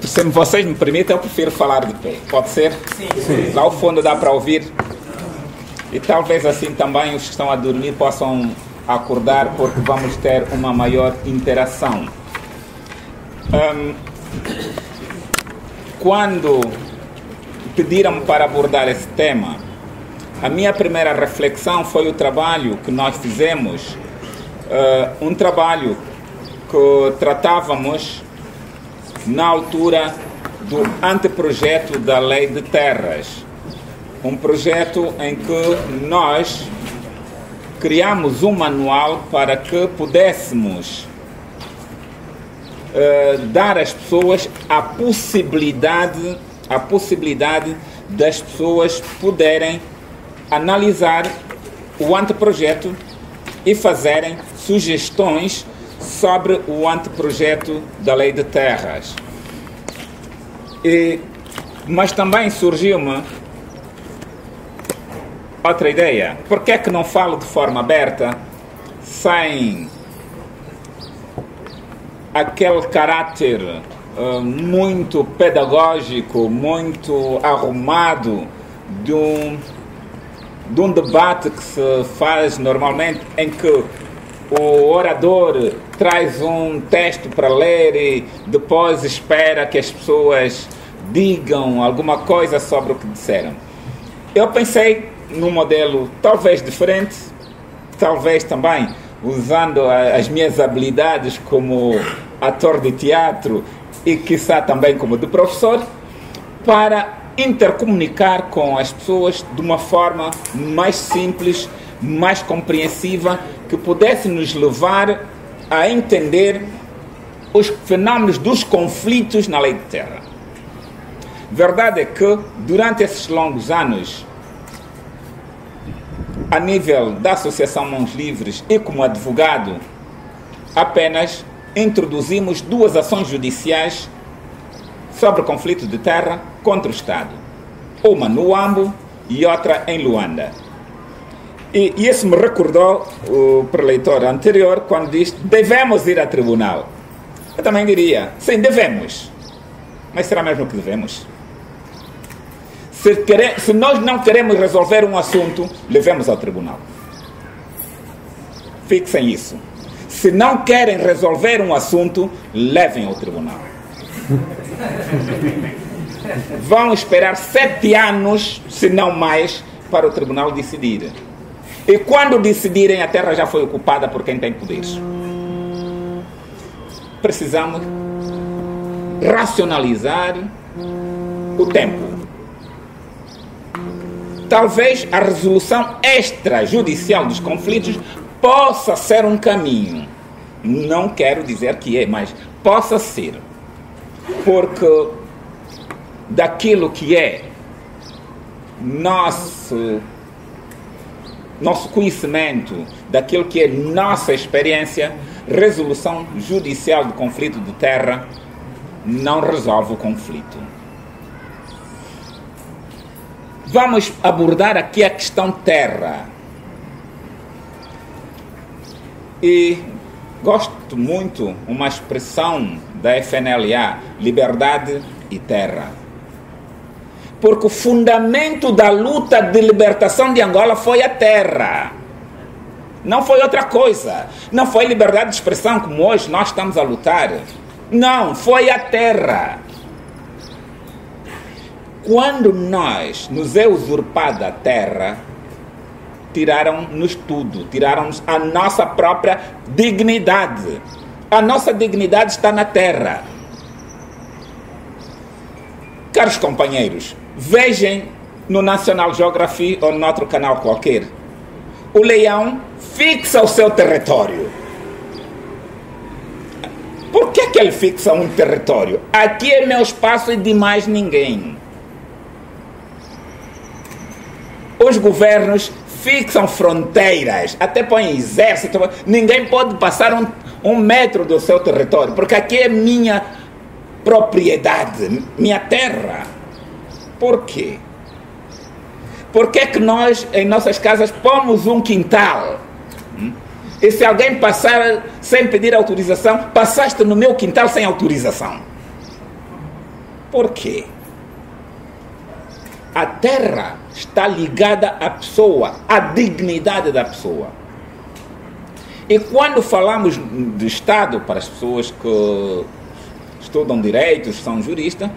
Se vocês me permitem, eu prefiro falar de pé. Pode ser? Sim. Sim. Lá ao fundo dá para ouvir. E talvez assim também os que estão a dormir possam acordar, porque vamos ter uma maior interação. Quando pediram-me para abordar esse tema, a minha primeira reflexão foi o trabalho que nós fizemos, um trabalho que tratávamos na altura do anteprojeto da Lei de Terras. Um projeto em que nós criamos um manual para que pudéssemos dar às pessoas a possibilidade das pessoas poderem analisar o anteprojeto e fazerem sugestões sobre o anteprojeto da Lei de Terras. Mas também surgiu-me outra ideia. Por que é que não falo de forma aberta, sem aquele caráter muito pedagógico, muito arrumado de um debate que se faz normalmente, em que o orador traz um texto para ler e depois espera que as pessoas digam alguma coisa sobre o que disseram. Eu pensei num modelo talvez diferente, talvez também usando as minhas habilidades como ator de teatro e quiçá também como de professor, para intercomunicar com as pessoas de uma forma mais simples, mais compreensiva, que pudesse nos levar a entender os fenómenos dos conflitos na Lei de Terra. Verdade é que, durante esses longos anos, a nível da Associação Mãos Livres e como advogado, apenas introduzimos 2 ações judiciais sobre conflito de terra contra o Estado. Uma no Huambo e outra em Luanda. E isso me recordou o preleitor anterior quando disse: devemos ir a tribunal. Eu também diria: sim, devemos. Mas será mesmo que devemos? Se nós não queremos resolver um assunto, levemos ao tribunal. Fixem isso. Se não querem resolver um assunto, levem ao tribunal. Vão esperar 7 anos, se não mais, para o tribunal decidir. E quando decidirem, a terra já foi ocupada por quem tem poderes. Precisamos racionalizar o tempo. Talvez a resolução extrajudicial dos conflitos possa ser um caminho. Não quero dizer que é, mas possa ser. Porque daquilo que é nosso conhecimento, daquilo que é nossa experiência, resolução judicial de conflito de terra não resolve o conflito. Vamos abordar aqui a questão terra. E gosto muito uma expressão da FNLA, liberdade e terra. Porque o fundamento da luta de libertação de Angola foi a terra. Não foi outra coisa. Não foi liberdade de expressão como hoje nós estamos a lutar. Não, foi a terra. Quando nos é usurpada a terra, tiraram-nos tudo, tiraram-nos a nossa própria dignidade. A nossa dignidade está na terra. Caros companheiros, vejam no National Geography ou no outro canal qualquer. O leão fixa o seu território. Por que ele fixa um território? Aqui é meu espaço e de mais ninguém. Os governos fixam fronteiras, até põem exército. Ninguém pode passar um metro do seu território, porque aqui é minha propriedade, minha terra. Por quê? Por que é que nós, em nossas casas, pomos um quintal? E se alguém passar sem pedir autorização, passaste no meu quintal sem autorização. Por quê? A terra está ligada à pessoa, à dignidade da pessoa. E quando falamos de Estado, para as pessoas que estudam direitos, são juristas,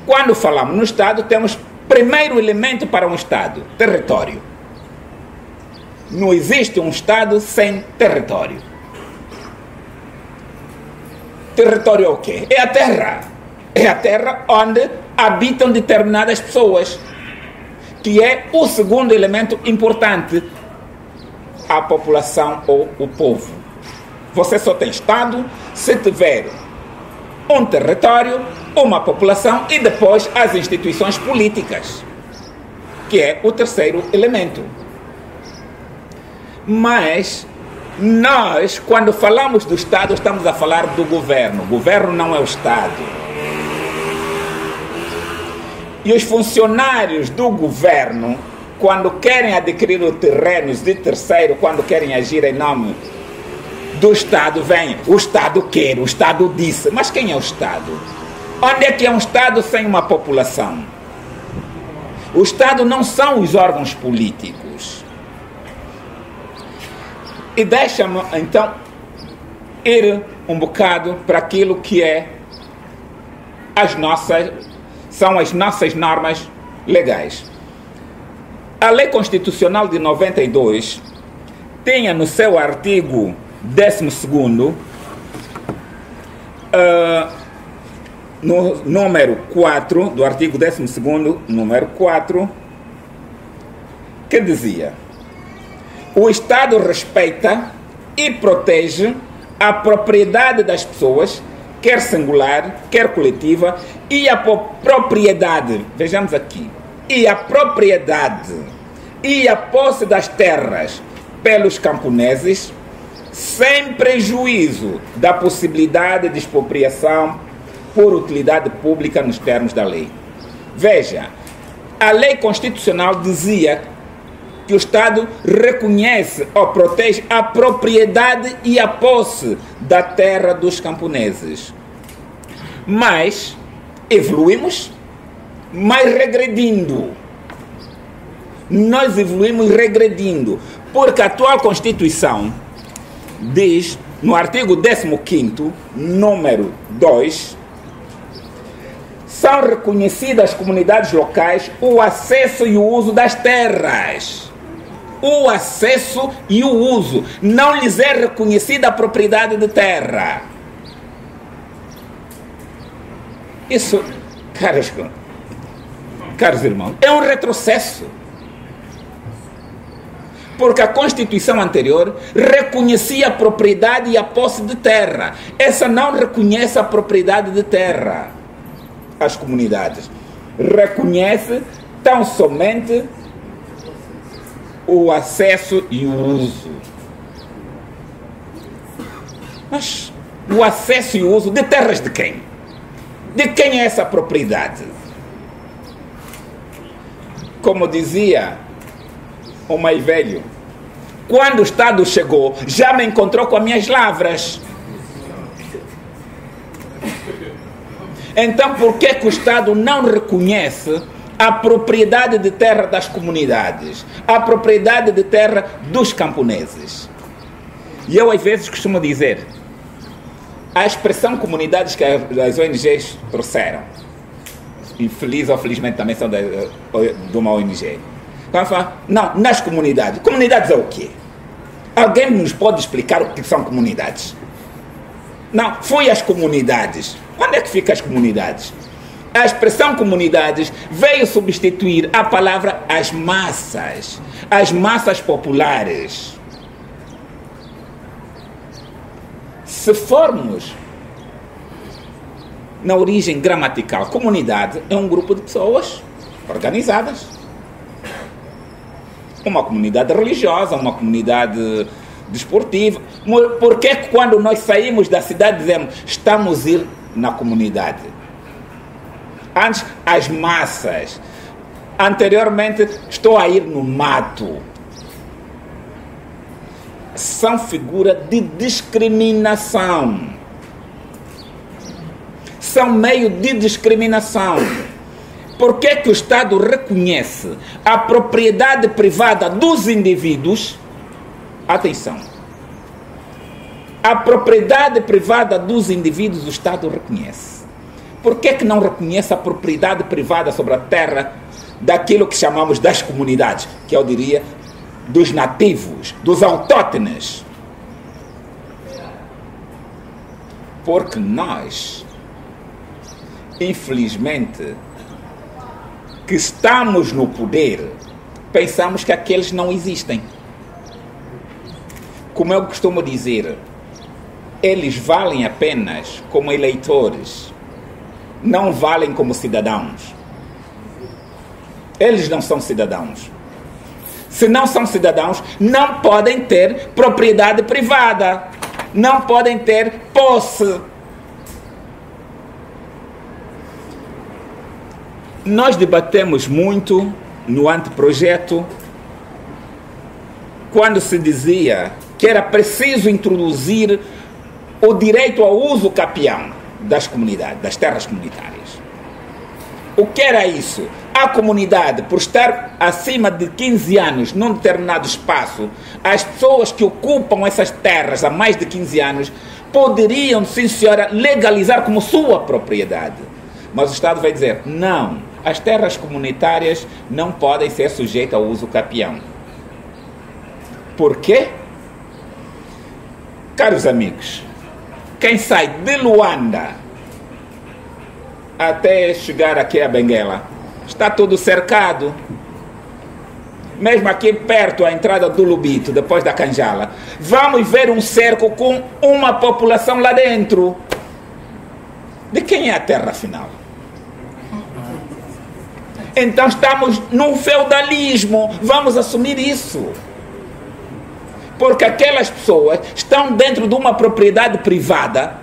quando falamos no Estado, temos primeiro elemento para um Estado: território. Não existe um Estado sem território. Território é o quê? É a terra. É a terra onde habitam determinadas pessoas, que é o segundo elemento importante: a população ou o povo. Você só tem Estado se tiver um território, uma população e depois as instituições políticas, que é o terceiro elemento. Mas nós, quando falamos do Estado, estamos a falar do governo. O governo não é o Estado. E os funcionários do governo, quando querem adquirir os terrenos de terceiro, quando querem agir em nome do Estado, vem: o Estado quer, o Estado disse. Mas quem é o Estado? Onde é que é um Estado sem uma população? O Estado não são os órgãos políticos. E deixa-me, então, ir um bocado para aquilo que são as nossas normas legais. A Lei Constitucional de 92 tinha no seu artigo 12º, no número 4, do artigo 12º, número 4, que dizia: o Estado respeita e protege a propriedade das pessoas, quer singular, quer coletiva, e a propriedade, vejamos aqui, e a propriedade e a posse das terras pelos camponeses, sem prejuízo da possibilidade de expropriação por utilidade pública nos termos da lei. Veja, a lei constitucional dizia que o Estado reconhece ou protege a propriedade e a posse da terra dos camponeses. Mas evoluímos, mas regredindo. Nós evoluímos regredindo, porque a atual Constituição diz, no artigo 15º, número 2, são reconhecidas às comunidades locais o acesso e o uso das terras. O acesso e o uso. Não lhes é reconhecida a propriedade de terra. Isso, caros irmãos, é um retrocesso. Porque a Constituição anterior reconhecia a propriedade e a posse de terra. Essa não reconhece a propriedade de terra às comunidades. Reconhece tão somente o acesso e o uso. Mas o acesso e o uso de terras de quem? De quem é essa propriedade? Como dizia o mais velho, quando o Estado chegou, já me encontrou com as minhas lavras. Então, por que o Estado não reconhece a propriedade de terra das comunidades, a propriedade de terra dos camponeses? E eu, às vezes, costumo dizer, a expressão comunidades que as ONGs trouxeram, infeliz ou felizmente também são de uma ONG, quando fala, não, nas comunidades. Comunidades é o quê? Alguém nos pode explicar o que são comunidades? Não, foi as comunidades. Onde é que ficam as comunidades? A expressão comunidades veio substituir a palavra as massas populares. Se formos na origem gramatical, comunidade é um grupo de pessoas organizadas. Uma comunidade religiosa, uma comunidade desportiva. Por que quando nós saímos da cidade dizemos estamos a ir na comunidade? Antes, as massas. Anteriormente, estou a ir no mato. São figuras de discriminação. são meio de discriminação. Por que que o Estado reconhece a propriedade privada dos indivíduos? Atenção. A propriedade privada dos indivíduos o Estado reconhece. Por que que não reconhece a propriedade privada sobre a terra daquilo que chamamos das comunidades, que eu diria dos nativos, dos autóctones? Porque nós, infelizmente, que estamos no poder, pensamos que aqueles não existem. Como eu costumo dizer, eles valem apenas como eleitores, não valem como cidadãos. Eles não são cidadãos. Se não são cidadãos, não podem ter propriedade privada, não podem ter posse. Nós debatemos muito no anteprojeto quando se dizia que era preciso introduzir o direito ao uso capião das comunidades, das terras comunitárias. O que era isso? A comunidade, por estar acima de 15 anos num determinado espaço, as pessoas que ocupam essas terras há mais de 15 anos poderiam, sim senhora, legalizar como sua propriedade. Mas o Estado vai dizer, não, as terras comunitárias não podem ser sujeitas ao uso capião. Por quê? Caros amigos, quem sai de Luanda até chegar aqui a Benguela, está tudo cercado. Mesmo aqui perto, a entrada do Lubito, depois da Canjala, vamos ver um cerco com uma população lá dentro. De quem é a terra afinal? Então estamos num feudalismo, vamos assumir isso. Porque aquelas pessoas estão dentro de uma propriedade privada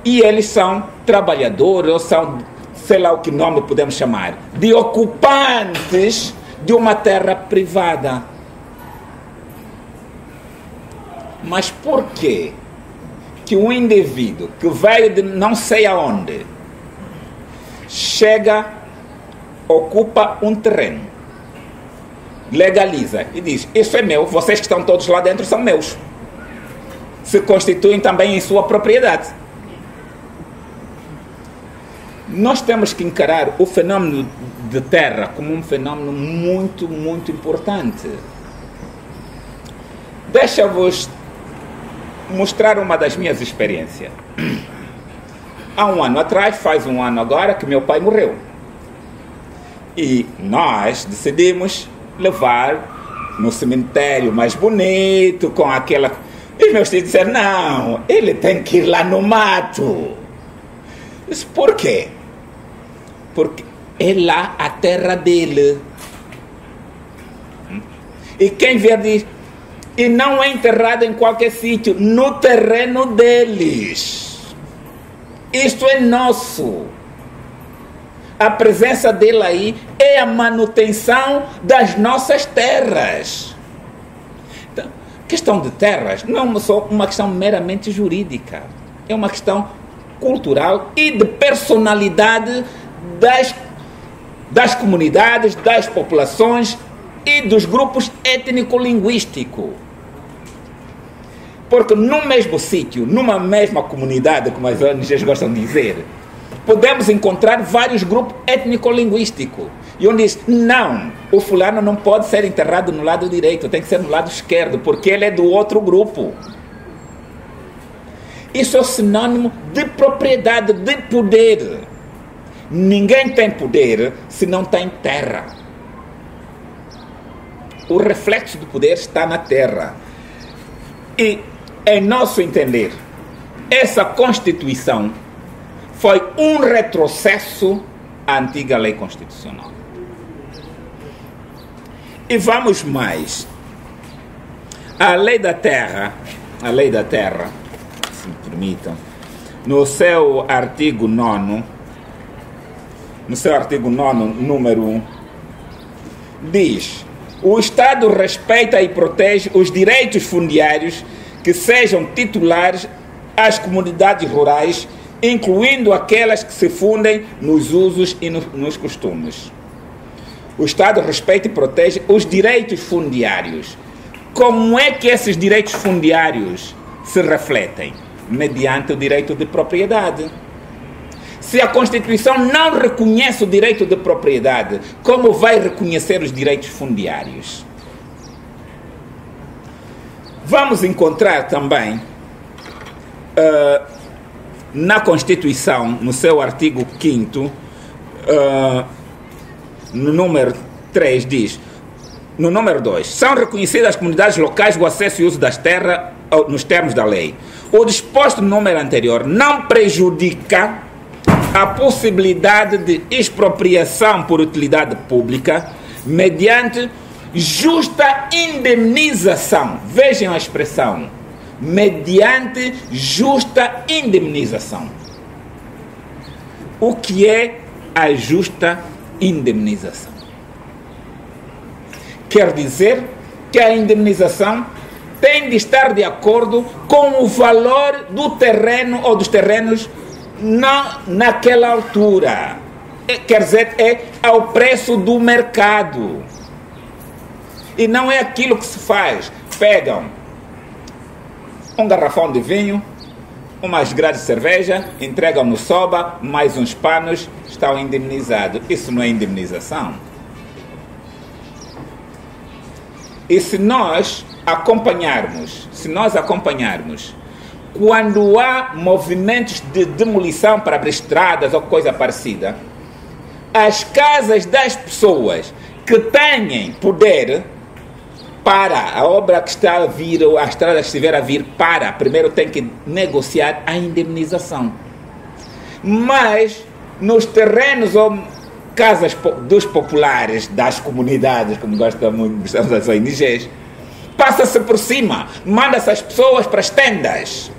e eles são trabalhadores, ou são, sei lá o que nome podemos chamar, de ocupantes de uma terra privada. Mas por quê que um indivíduo que veio de não sei aonde chega, ocupa um terreno, legaliza e diz, isso é meu, vocês que estão todos lá dentro são meus, se constituem também em sua propriedade? Nós temos que encarar o fenômeno de terra como um fenômeno muito, muito importante. Deixa-vos mostrar uma das minhas experiências. Há um ano atrás, faz um ano agora, que meu pai morreu. E nós decidimos levar no cemitério mais bonito, com aquela... E meus filhos disseram, não, ele tem que ir lá no mato. Disse, por quê? Porque é lá a terra dele. E quem vier diz, e não é enterrado em qualquer sítio, no terreno deles. Isto é nosso. A presença dele aí é a manutenção das nossas terras. Então, questão de terras não é só uma questão meramente jurídica, é uma questão cultural e de personalidade das comunidades, das populações e dos grupos étnico-linguísticos. Porque no mesmo sítio, numa mesma comunidade, como as ONGs gostam de dizer, podemos encontrar vários grupos étnico-linguísticos. E onde diz, não, o fulano não pode ser enterrado no lado direito, tem que ser no lado esquerdo, porque ele é do outro grupo. Isso é sinônimo de propriedade, de poder. Ninguém tem poder se não tem terra. O reflexo do poder está na terra. E, em nosso entender, essa Constituição foi um retrocesso à antiga lei constitucional. E vamos mais. A lei da terra, se me permitam, no seu artigo 9º, número 1, diz: o Estado respeita e protege os direitos fundiários que sejam titulares às comunidades rurais incluindo aquelas que se fundem nos usos e nos costumes. O Estado respeita e protege os direitos fundiários. Como é que esses direitos fundiários se refletem? Mediante o direito de propriedade. Se a Constituição não reconhece o direito de propriedade, como vai reconhecer os direitos fundiários? Vamos encontrar também na Constituição, no seu artigo 5º, no número 3, diz: no número 2, são reconhecidas às comunidades locais o acesso e uso das terras nos termos da lei. O disposto no número anterior não prejudica a possibilidade de expropriação por utilidade pública mediante justa indemnização. Vejam a expressão, mediante justa indemnização. O que é a justa indemnização? Quer dizer que a indemnização tem de estar de acordo com o valor do terreno ou dos terrenos naquela altura. Quer dizer, é ao preço do mercado. E não é aquilo que se faz. Pegam um garrafão de vinho, umas grades de cerveja, entregam no SOBA, mais uns panos, estão indemnizados. Isso não é indemnização. E se nós acompanharmos, quando há movimentos de demolição para abrir estradas ou coisa parecida, as casas das pessoas que têm poder para a obra que está a vir, ou a estrada que estiver a vir, primeiro tem que negociar a indemnização. Mas nos terrenos ou casas dos populares, das comunidades, como gostamos das ONGs, passa-se por cima, manda-se as pessoas para as tendas.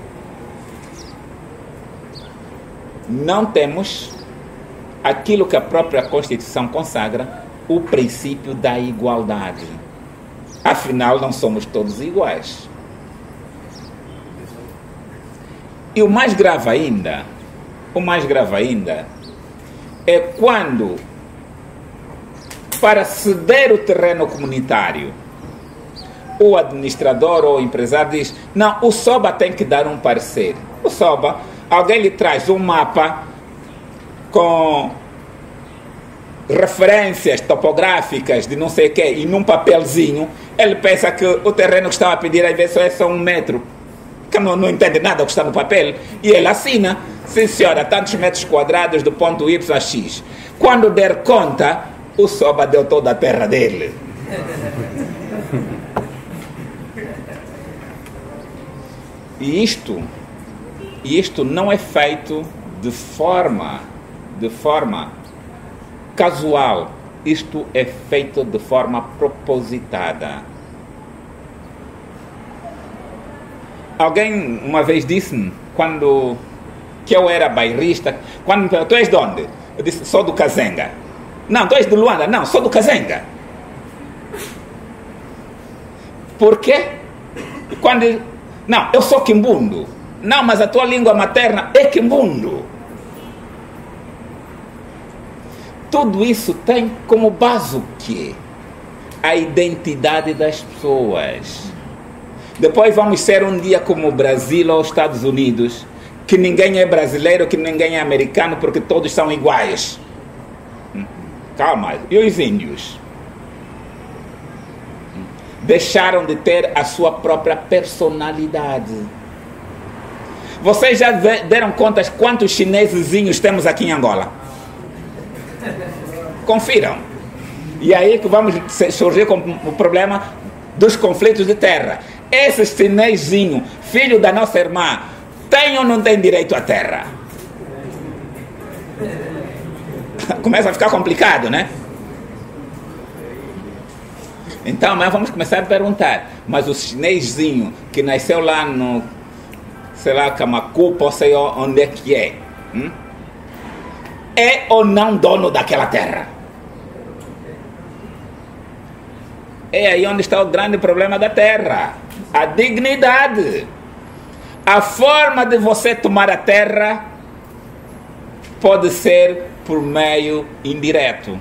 Não temos aquilo que a própria Constituição consagra, o princípio da igualdade. Afinal, não somos todos iguais. E o mais grave ainda é quando, para ceder o terreno comunitário, o administrador ou o empresário diz: não, o SOBA tem que dar um parecer. O SOBA, alguém lhe traz um mapa com referências topográficas de não sei o quê, e num papelzinho, ele pensa que o terreno que estava a pedir às vezes é só 1 metro, que não entende nada do que está no papel, e ele assina: sim senhora, tantos metros quadrados do ponto Y a X. Quando der conta, o SOBA deu toda a terra dele. E isto não é feito de forma casual. Isto é feito de forma propositada. Alguém uma vez disse-me, que eu era bairrista, quando me perguntou: tu és de onde? Eu disse: sou do Kazenga. Não, tu és de Luanda? Não, sou do Kazenga. Por quê? Não, eu sou quimbundo. Não, mas a tua língua materna é quimbundo. Tudo isso tem como base o quê? A identidade das pessoas. Depois vamos ser um dia como o Brasil ou os Estados Unidos, que ninguém é brasileiro, que ninguém é americano, porque todos são iguais. Calma, e os índios? Deixaram de ter a sua própria personalidade. Vocês já deram contas quantos chinesezinhos temos aqui em Angola? Confiram. E aí que vamos surgir com o problema dos conflitos de terra. Esse chinesinho, filho da nossa irmã, tem ou não tem direito à terra? Começa a ficar complicado, né? Então, mas vamos começar a perguntar: mas o chinesinho que nasceu lá no, sei lá, Camacupa, ou sei onde é que é ou não dono daquela terra? É aí onde está o grande problema da terra: a dignidade. A forma de você tomar a terra pode ser por meio indireto.